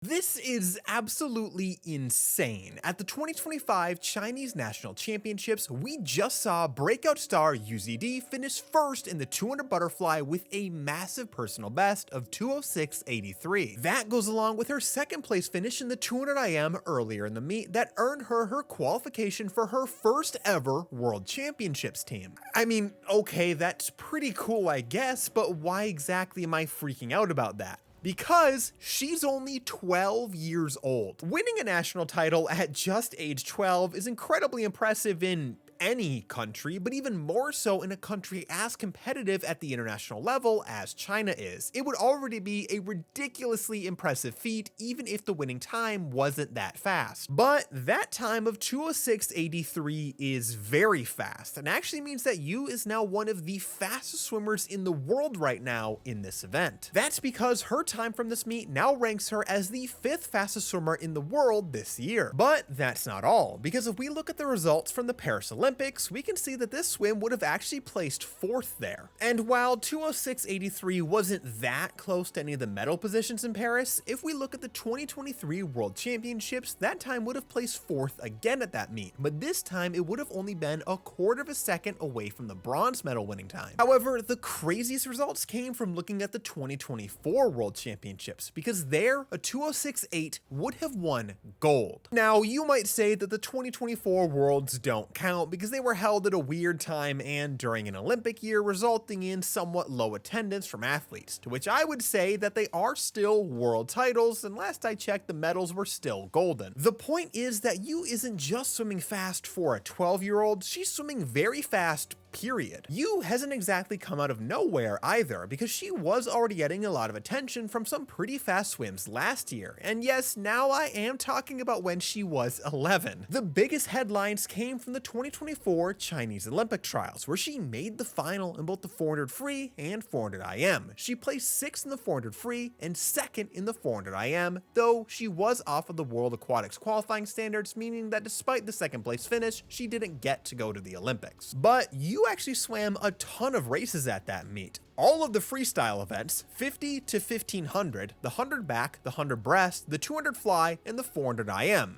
This is absolutely insane. At the 2025 Chinese National Championships, we just saw breakout star Yu Zidi finish first in the 200 butterfly with a massive personal best of 206.83. That goes along with her second place finish in the 200 IM earlier in the meet that earned her her qualification for her first ever World Championships team. I mean, okay, that's pretty cool I guess, but why exactly am I freaking out about that? Because she's only 12 years old. Winning a national title at just age 12 is incredibly impressive in any country, but even more so in a country as competitive at the international level as China is. It would already be a ridiculously impressive feat even if the winning time wasn't that fast. But that time of 206.83 is very fast and actually means that Yu is now one of the fastest swimmers in the world right now in this event. That's because her time from this meet now ranks her as the 5th fastest swimmer in the world this year. But that's not all, because if we look at the results from the Paris Olympics, we can see that this swim would have actually placed 4th there. And while 206.83 wasn't that close to any of the medal positions in Paris, if we look at the 2023 World Championships, that time would have placed 4th again at that meet, but this time it would have only been a quarter of a second away from the bronze medal winning time. However, the craziest results came from looking at the 2024 World Championships, because there, a 206.8 would have won gold. Now, you might say that the 2024 Worlds don't count because they were held at a weird time and during an Olympic year, resulting in somewhat low attendance from athletes, to which I would say that they are still world titles, and last I checked the medals were still golden. The point is that Yu isn't just swimming fast for a 12-year-old, she's swimming very fast, period. Yu hasn't exactly come out of nowhere either, because she was already getting a lot of attention from some pretty fast swims last year, and yes, now I am talking about when she was 11. The biggest headlines came from the 2024 Chinese Olympic trials, where she made the final in both the 400 free and 400 IM. She placed 6th in the 400 free and 2nd in the 400 IM, though she was off of the World Aquatics qualifying standards, meaning that despite the 2nd place finish, she didn't get to go to the Olympics. But Yu actually swam a ton of races at that meet. All of the freestyle events, 50 to 1500, the 100 back, the 100 breast, the 200 fly, and the 400 IM.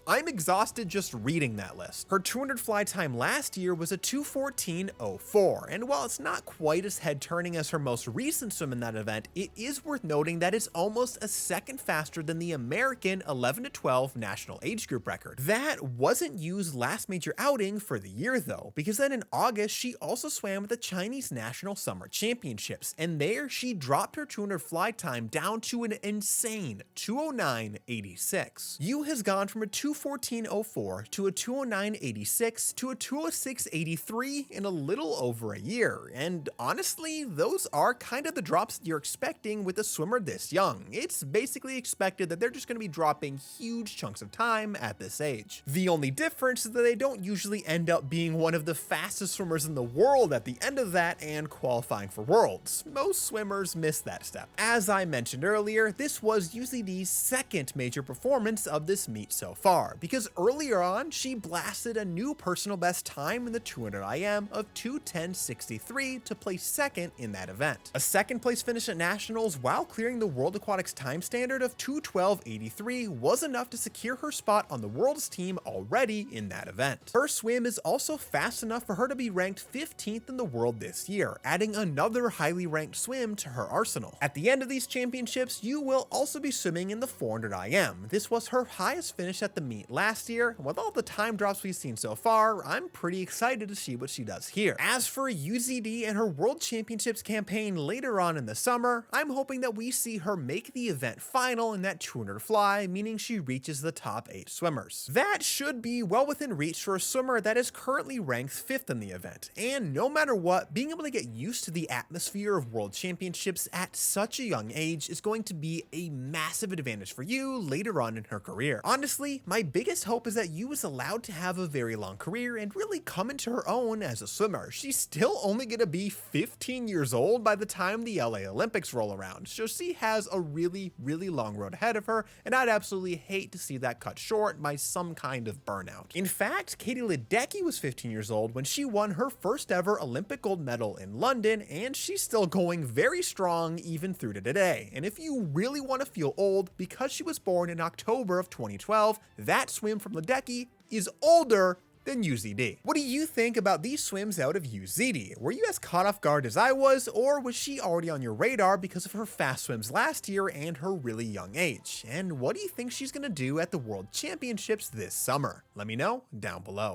I'm exhausted just reading that list. Her 200 fly time last year was a 2:14.04, and while it's not quite as head-turning as her most recent swim in that event, it is worth noting that it's almost a second faster than the American 11 to 12 national age group record. That wasn't Yu's last major outing for the year though, because then in August she also swam at the Chinese National Summer Championships, and there she dropped her 200 fly time down to an insane 2:09.86. Yu has gone from a 2:14.04 to a 2:09.86 to a 2:06.83 in a little over a year, and honestly, those are kind of the drops you're expecting with a swimmer this young. It's basically expected that they're just going to be dropping huge chunks of time at this age. The only difference is that they don't usually end up being one of the fastest swimmers in the world at the end of that and qualifying for Worlds. Most swimmers miss that step. As I mentioned earlier, this was Yu Zidi's second major performance of this meet so far, because earlier on, she blasted a new personal best time in the 200 IM of 2:10.63 to place 2nd in that event. A 2nd place finish at Nationals while clearing the World Aquatics time standard of 2:12.83 was enough to secure her spot on the Worlds team already in that event. Her swim is also fast enough for her to be ranked 15th in the world this year, adding another highly ranked swim to her arsenal. At the end of these championships, Yu will also be swimming in the 400 IM. This was her highest finish at the meet last year, and with all the time drops we've seen so far, I'm pretty excited to see what she does here. As for Yu Zidi and her World Championships campaign later on in the summer, I'm hoping that we see her make the event final in that 200 fly, meaning she reaches the top 8 swimmers. That should be well within reach for a swimmer that is currently ranked 5th in the event, and no matter what, being able to get used to the atmosphere of World Championships at such a young age is going to be a massive advantage for Yu later on in her career. Honestly, my My biggest hope is that Yu is allowed to have a very long career and really come into her own as a swimmer. She's still only going to be 15 years old by the time the LA Olympics roll around, so she has a really long road ahead of her, and I'd absolutely hate to see that cut short by some kind of burnout. In fact, Katie Ledecky was 15 years old when she won her first ever Olympic gold medal in London, and she's still going very strong even through to today. And if you really want to feel old, because she was born in October of 2012, that swim from Ledecky is older than Yu Zidi. What do you think about these swims out of Yu Zidi? Were you as caught off guard as I was, or was she already on your radar because of her fast swims last year and her really young age? And what do you think she's gonna do at the World Championships this summer? Let me know down below.